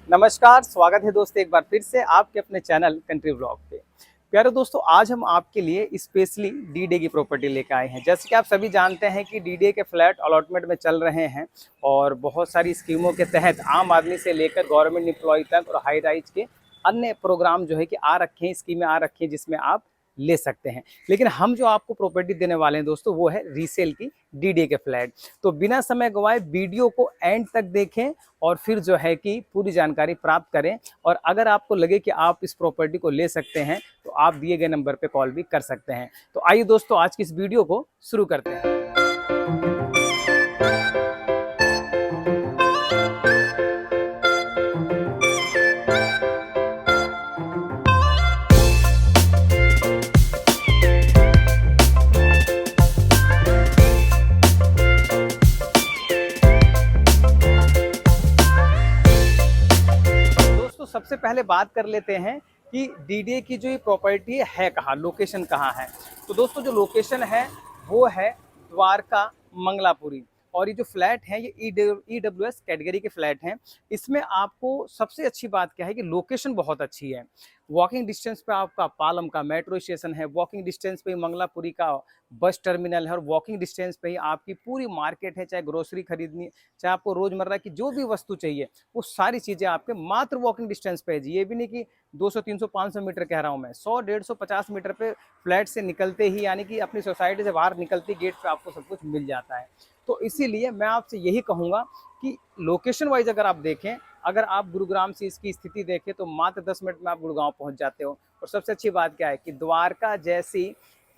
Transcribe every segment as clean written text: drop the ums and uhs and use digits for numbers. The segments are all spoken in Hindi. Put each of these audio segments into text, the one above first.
नमस्कार, स्वागत है दोस्तों एक बार फिर से आपके अपने चैनल कंट्री व्लॉग पे। प्यारे दोस्तों, आज हम आपके लिए स्पेशली डी-डे की प्रॉपर्टी लेकर आए हैं। जैसे कि आप सभी जानते हैं कि डी-डे के फ्लैट अलॉटमेंट में चल रहे हैं और बहुत सारी स्कीमों के तहत आम आदमी से लेकर गवर्नमेंट एम्प्लॉय तक और हाई राइज के अन्य प्रोग्राम जो है कि आ रखे हैं, स्कीमें आ रखी हैं जिसमें आप ले सकते हैं। लेकिन हम जो आपको प्रॉपर्टी देने वाले हैं दोस्तों, वो है रीसेल की डी-डे के फ्लैट। तो बिना समय गवाए वीडियो को एंड तक देखें और फिर जो है कि पूरी जानकारी प्राप्त करें। और अगर आपको लगे कि आप इस प्रॉपर्टी को ले सकते हैं तो आप दिए गए नंबर पे कॉल भी कर सकते हैं। तो आइए दोस्तों, आज की इस वीडियो को शुरू करते हैं। दोस्तों, सबसे पहले बात कर लेते हैं कि डी-डे की जो ये प्रॉपर्टी है कहाँ, लोकेशन कहाँ है। तो दोस्तों, जो लोकेशन है वो है द्वारका मंगलापुरी। और ये जो फ्लैट है ये ईडब्ल्यूएस कैटेगरी के फ्लैट हैं। इसमें आपको सबसे अच्छी बात क्या है कि लोकेशन बहुत अच्छी है। वॉकिंग डिस्टेंस पे आपका पालम का मेट्रो स्टेशन है, वॉकिंग डिस्टेंस पे ही मंगलापुरी का बस टर्मिनल है और वॉकिंग डिस्टेंस पे ही आपकी पूरी मार्केट है। चाहे ग्रोसरी खरीदनी, चाहे आपको रोजमर्रा की जो भी वस्तु चाहिए, वो सारी चीज़ें आपके मात्र वॉकिंग डिस्टेंस पे है जी। ये भी नहीं कि 200 300 500 मीटर कह रहा हूँ मैं, 100 150 50 मीटर पे फ्लैट से निकलते ही, यानी कि अपनी सोसाइटी से बाहर निकलते गेट पे आपको सब कुछ मिल जाता है। तो इसीलिए मैं आपसे यही कहूँगा कि लोकेशन वाइज अगर आप देखें, अगर आप गुरुग्राम से इसकी स्थिति देखें तो मात्र 10 मिनट में आप गुड़गांव पहुंच जाते हो। और सबसे अच्छी बात क्या है कि द्वारका जैसी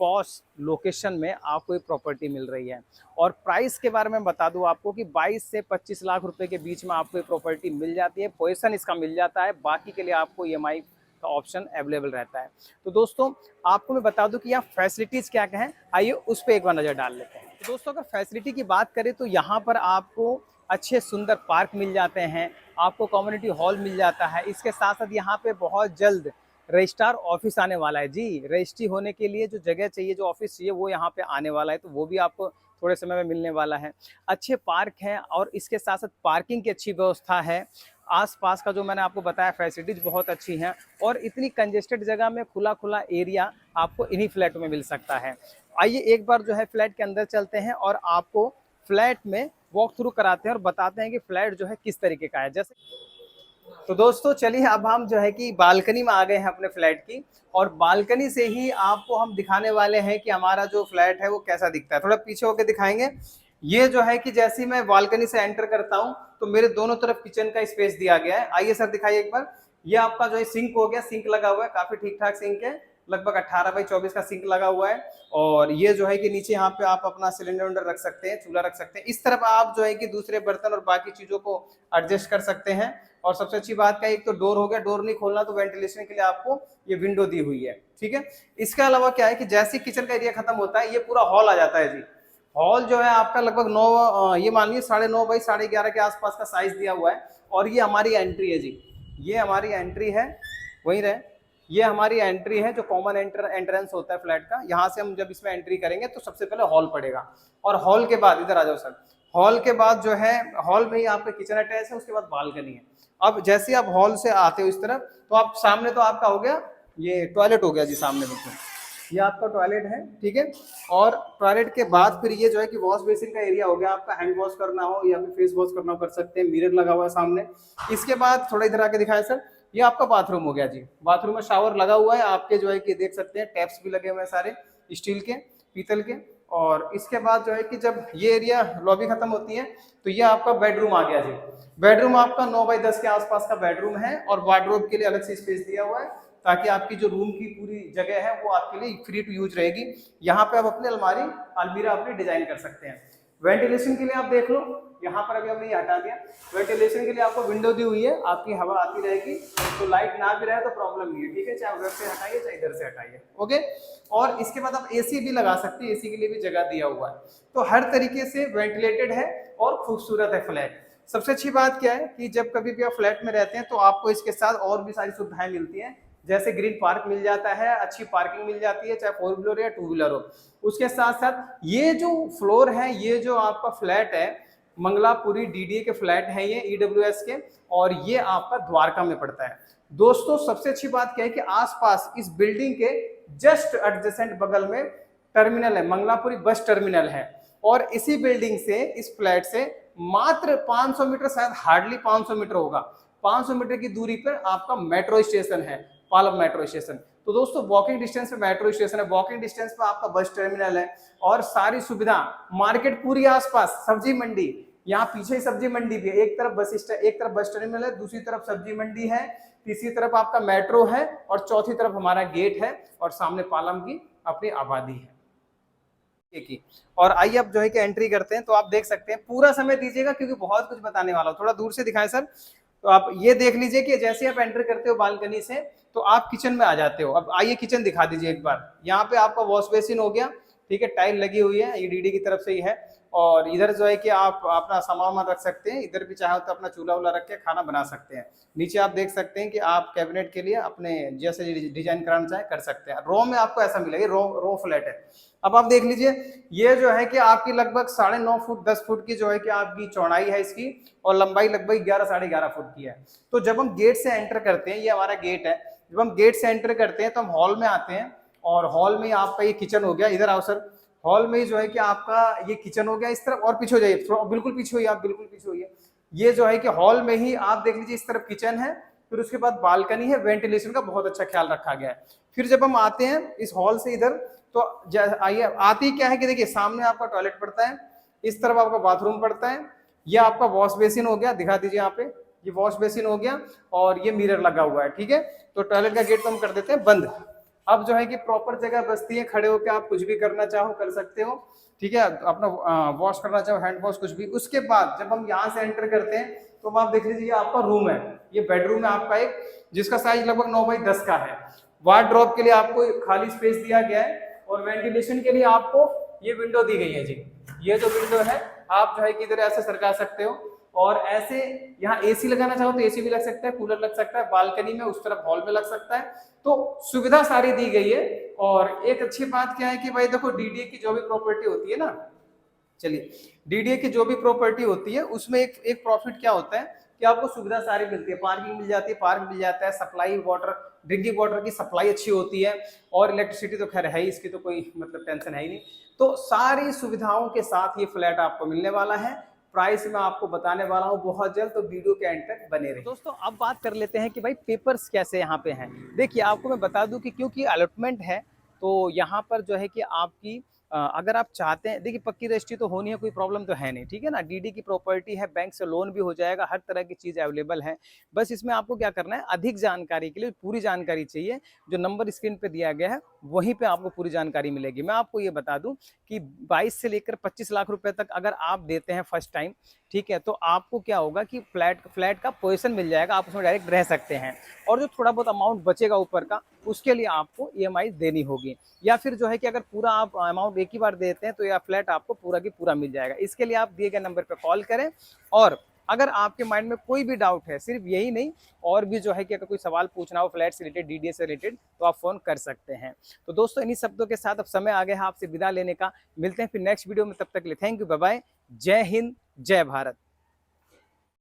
पॉश लोकेशन में आपको एक प्रॉपर्टी मिल रही है। और प्राइस के बारे में बता दूं आपको कि 22 से 25 लाख रुपए के बीच में आपको ये प्रॉपर्टी मिल जाती है। पोजीशन इसका मिल जाता है, बाकी के लिए आपको ईएमआई का ऑप्शन अवेलेबल रहता है। तो दोस्तों, आपको मैं बता दूं कि यहाँ फैसिलिटीज़ क्या क्या हैं, आइए उस पर एक बार नज़र डाल लेते हैं। तो दोस्तों, अगर फैसिलिटी की बात करें तो यहाँ पर आपको अच्छे सुंदर पार्क मिल जाते हैं, आपको कम्युनिटी हॉल मिल जाता है। इसके साथ साथ यहाँ पे बहुत जल्द रजिस्ट्रार ऑफिस आने वाला है जी। रजिस्ट्री होने के लिए जो जगह चाहिए, जो ऑफिस चाहिए, वो यहाँ पे आने वाला है, तो वो भी आपको थोड़े समय में मिलने वाला है। अच्छे पार्क हैं और इसके साथ साथ पार्किंग की अच्छी व्यवस्था है। आसपास का जो मैंने आपको बताया फैसिलिटीज़ बहुत अच्छी हैं और इतनी कंजेस्टेड जगह में खुला खुला एरिया आपको इन्हीं फ्लैट में मिल सकता है। आइए एक बार जो है फ्लैट के अंदर चलते हैं और आपको फ्लैट में वॉक थ्रू कराते हैं और बताते हैं कि फ्लैट जो है किस तरीके का है। जैसे तो दोस्तों, चलिए अब हम जो है कि बालकनी में आ गए हैं अपने फ्लैट की। और बालकनी से ही आपको हम दिखाने वाले हैं कि हमारा जो फ्लैट है वो कैसा दिखता है। थोड़ा पीछे होकर दिखाएंगे। ये जो है कि जैसे ही मैं बालकनी से एंटर करता हूँ तो मेरे दोनों तरफ किचन का स्पेस दिया गया है। आइए सर दिखाइए एक बार। ये आपका जो है सिंक हो गया, सिंक लगा हुआ है, काफी ठीक ठाक सिंक है, लगभग 18x24 का सिंक लगा हुआ है। और ये जो है कि नीचे यहाँ पे आप अपना सिलेंडर विलेंडर रख सकते हैं, चूल्हा रख सकते हैं। इस तरफ आप जो है कि दूसरे बर्तन और बाकी चीजों को एडजस्ट कर सकते हैं। और सबसे अच्छी बात क्या है, एक तो डोर हो गया, डोर नहीं खोलना तो वेंटिलेशन के लिए आपको ये विंडो दी हुई है, ठीक है। इसके अलावा क्या है कि जैसे किचन का एरिया खत्म होता है, ये पूरा हॉल आ जाता है जी। हॉल जो है आपका लगभग 9 ये मानिए 9.5x11.5 के आसपास का साइज दिया हुआ है। और ये हमारी एंट्री है जी, ये हमारी एंट्री है, वहीं रहे, ये हमारी एंट्री है जो कॉमन एंट्रेंस होता है फ्लैट का। यहाँ से हम जब इसमें एंट्री करेंगे तो सबसे पहले हॉल पड़ेगा। और हॉल के बाद इधर आ जाओ सर, हॉल के बाद जो है, हॉल में ही आपका किचन अटैच है, उसके बाद बालकनी है। अब जैसे आप हॉल से आते हो इस तरफ तो आप सामने तो आपका हो गया, ये टॉयलेट हो गया जी सामने बिल्कुल, ये आपका टॉयलेट है, ठीक है। और टॉयलेट के बाद फिर ये जो है कि वॉश बेसिन का एरिया हो गया, आपका हैंड वॉश करना हो या फिर फेस वॉश करना हो कर सकते हैं। मिरर लगा हुआ है सामने। इसके बाद थोड़ा इधर आके दिखाया सर, ये आपका बाथरूम हो गया जी। बाथरूम में शावर लगा हुआ है आपके, जो है कि देख सकते हैं टैप्स भी लगे हुए हैं सारे स्टील के, पीतल के। और इसके बाद जो है कि जब ये एरिया लॉबी खत्म होती है तो ये आपका बेडरूम आ गया जी। बेडरूम आपका 9x10 के आसपास का बेडरूम है और वार्डरोब के लिए अलग से स्पेस दिया हुआ है, ताकि आपकी जो रूम की पूरी जगह है वो आपके लिए फ्री टू यूज रहेगी। यहाँ पे आप अपने अलमीरा अपनी डिजाइन कर सकते हैं। वेंटिलेशन के लिए आप देख लो, यहाँ पर अभी हमने ये हटा दिया। वेंटिलेशन के लिए आपको विंडो दी हुई है, आपकी हवा आती रहेगी, तो लाइट ना भी रहे तो प्रॉब्लम नहीं है, ठीक है। चाहे उधर से हटाइए चाहे इधर से हटाइए, ओके। और इसके बाद आप एसी भी लगा सकते हैं, एसी के लिए भी जगह दिया हुआ है। तो हर तरीके से वेंटिलेटेड है और खूबसूरत है फ्लैट। सबसे अच्छी बात क्या है कि जब कभी भी आप फ्लैट में रहते हैं तो आपको इसके साथ और भी सारी सुविधाएं मिलती हैं। जैसे ग्रीन पार्क मिल जाता है, अच्छी पार्किंग मिल जाती है, चाहे 4 व्हीलर हो या 2 व्हीलर हो। उसके साथ साथ ये जो फ्लोर है, ये जो आपका फ्लैट है, मंगलापुरी डीडीए के फ्लैट हैं ये ईडब्ल्यूएस के, और ये आपका द्वारका में पड़ता है। दोस्तों सबसे अच्छी बात क्या है कि आसपास इस बिल्डिंग के जस्ट एडजेसेंट बगल में टर्मिनल है, मंगलापुरी बस टर्मिनल है, और इसी बिल्डिंग से, इस फ्लैट से मात्र 500 मीटर, शायद हार्डली 500 मीटर होगा, 500 मीटर की दूरी पर आपका मेट्रो स्टेशन है, पालम मेट्रो स्टेशन। तो दोस्तों वॉकिंग डिस्टेंस पे मेट्रो स्टेशन है, वॉकिंग डिस्टेंस पे आपका बस टर्मिनल है, और सारी सुविधा, मार्केट पूरी आसपास, सब्जी मंडी, यहाँ पीछे ही सब्जी मंडी भी है, एक तरफ एक तरफ बस टर्मिनल है, दूसरी तरफ सब्जी मंडी है, तीसरी तरफ आपका मेट्रो है, और चौथी तरफ हमारा गेट है, और सामने पालम की अपनी आबादी है की। और आइए अब जो है कि एंट्री करते हैं। तो आप देख सकते हैं, पूरा समय दीजिएगा क्योंकि बहुत कुछ बताने वाला हूं। थोड़ा दूर से दिखाएं सर। तो आप ये देख लीजिए कि जैसे आप एंटर करते हो बालकनी से तो आप किचन में आ जाते हो। अब आइए किचन दिखा दीजिए एक बार। यहाँ पे आपका वॉश बेसिन हो गया, ठीक है, टाइल लगी हुई है, ये डीडी की तरफ से ही है, और इधर जो है कि आप अपना सामान रख सकते हैं, इधर भी चाहे तो अपना चूल्हा वूल्हा रख के खाना बना सकते हैं। नीचे आप देख सकते हैं कि आप कैबिनेट के लिए अपने जैसे डिजाइन कराना चाहे कर सकते हैं। रो में आपको ऐसा मिलेगा, रो फ्लैट है। अब आप देख लीजिए, ये जो है कि आपकी लगभग 9.5 फुट 10 फुट की जो है कि आपकी चौड़ाई है इसकी, और लंबाई लगभग 11 साढ़े 11 फुट की है। तो जब हम गेट से एंटर करते हैं, ये हमारा गेट है, जब हम गेट से एंटर करते हैं तो हम हॉल में आते हैं, और हॉल में आपका ये किचन हो गया। इधर आओ सर। हॉल में जो है कि आपका ये किचन हो गया। इस तरफ और पीछे हो जाइए, बिल्कुल पीछे होइए, आप बिल्कुल पीछे होइए। ये जो है कि हॉल में ही आप देख लीजिए, इस तरफ किचन है, फिर उसके बाद बालकनी है, वेंटिलेशन का बहुत अच्छा ख्याल रखा गया है। फिर जब हम आते हैं इस हॉल से इधर, तो आइए, आती क्या है कि देखिए सामने आपका टॉयलेट पड़ता है, इस तरफ आपका बाथरूम पड़ता है, ये आपका वॉश बेसिन हो गया, दिखा दीजिए यहाँ पे, ये वॉश बेसिन हो गया, और ये मिरर लगा हुआ है, ठीक है। तो टॉयलेट का गेट तो हम कर देते हैं बंद। अब जो है कि प्रॉपर जगह बचती है, खड़े होकर आप कुछ भी करना चाहो कर सकते हो, ठीक है, अपना वॉश करना चाहो, हैंड वॉश, कुछ भी। उसके बाद जब हम यहाँ से एंटर करते हैं तो आप देख लीजिए, आपका रूम है, ये बेडरूम है आपका एक, जिसका साइज लगभग 9x10 का है। वार्डरोब के लिए आपको खाली स्पेस दिया गया है, और वेंटिलेशन के लिए आपको ये विंडो दी गई है जी। ये जो विंडो है, आप जो है कि इधर ऐसे सरका सकते हो, और ऐसे यहाँ एसी लगाना चाहो तो एसी भी लग सकता है, कूलर लग सकता है, बालकनी में उस तरफ हॉल में लग सकता है। तो सुविधा सारी दी गई है। और एक अच्छी बात क्या है कि भाई देखो, डीडीए की जो भी प्रॉपर्टी होती है ना, चलिए, डीडीए की जो भी प्रॉपर्टी होती है उसमें एक प्रॉफिट क्या होता है कि आपको सुविधा सारी मिलती है, पार्किंग मिल जाती है, पार्क मिल जाता है, सप्लाई वाटर, ड्रिंकिंग वाटर की सप्लाई अच्छी होती है, और इलेक्ट्रिसिटी तो खैर है ही, इसकी तो कोई मतलब टेंशन है ही नहीं। तो सारी सुविधाओं के साथ ये फ्लैट आपको मिलने वाला है। प्राइस मैं आपको बताने वाला हूँ बहुत जल्द, तो वीडियो के एंड तक बने रहिए। दोस्तों अब बात कर लेते हैं कि भाई पेपर्स कैसे यहाँ पे हैं। देखिए आपको मैं बता दूं कि क्योंकि अलॉटमेंट है, तो यहाँ पर जो है कि आपकी अगर आप चाहते हैं, देखिए पक्की रजिस्ट्री तो होनी है, कोई प्रॉब्लम तो है नहीं, ठीक है ना। डीडी की प्रॉपर्टी है, बैंक से लोन भी हो जाएगा, हर तरह की चीज़ अवेलेबल है। बस इसमें आपको क्या करना है, अधिक जानकारी के लिए पूरी जानकारी चाहिए, जो नंबर स्क्रीन पे दिया गया है वहीं पे आपको पूरी जानकारी मिलेगी। मैं आपको ये बता दूं कि 22 से लेकर 25 लाख रुपए तक अगर आप देते हैं फर्स्ट टाइम, ठीक है, तो आपको क्या होगा कि फ्लैट का पोजीशन मिल जाएगा, आप उसमें डायरेक्ट रह सकते हैं। और जो थोड़ा बहुत अमाउंट बचेगा ऊपर का, उसके लिए आपको ईएमआई देनी होगी, या फिर जो है कि अगर पूरा आप अमाउंट एक ही बार देते हैं तो यह फ्लैट आपको पूरा की पूरा मिल जाएगा। इसके लिए आप दिए गए नंबर पर कॉल करें, और अगर आपके माइंड में कोई भी डाउट है, सिर्फ यही नहीं और भी जो है कि अगर कोई सवाल पूछना हो फ्लैट से रिलेटेड, डीडीए से रिलेटेड, तो आप फोन कर सकते हैं। तो दोस्तों इन्हीं शब्दों के साथ अब समय आ गया है आपसे विदा लेने का। मिलते हैं फिर नेक्स्ट वीडियो में, तब तक के लिए थैंक यू, बाय बाय, जय हिंद, जय भारत।